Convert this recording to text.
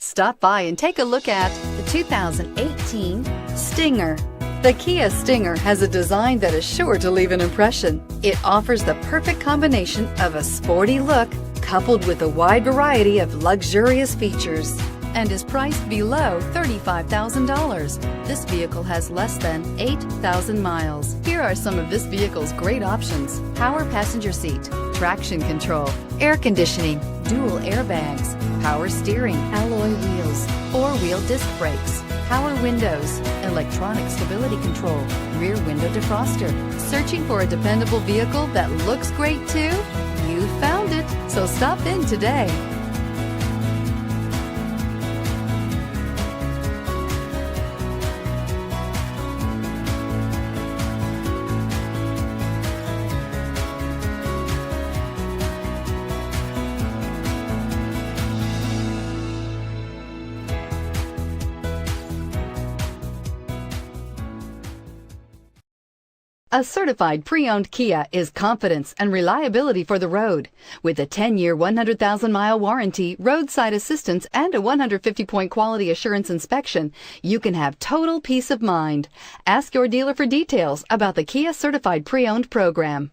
Stop by and take a look at the 2018 Stinger. The Kia Stinger has a design that is sure to leave an impression. It offers the perfect combination of a sporty look coupled with a wide variety of luxurious features and is priced below $35,000. This vehicle has less than 8,000 miles. Here are some of this vehicle's great options: power passenger seat, traction control, air conditioning, dual airbags, power steering, alloy wheels, four-wheel disc brakes, power windows, electronic stability control, rear window defroster. Searching for a dependable vehicle that looks great too? You found it, so stop in today. A certified pre-owned Kia is confidence and reliability for the road. With a 10-year, 100,000-mile warranty, roadside assistance, and a 150-point quality assurance inspection, you can have total peace of mind. Ask your dealer for details about the Kia Certified Pre-Owned program.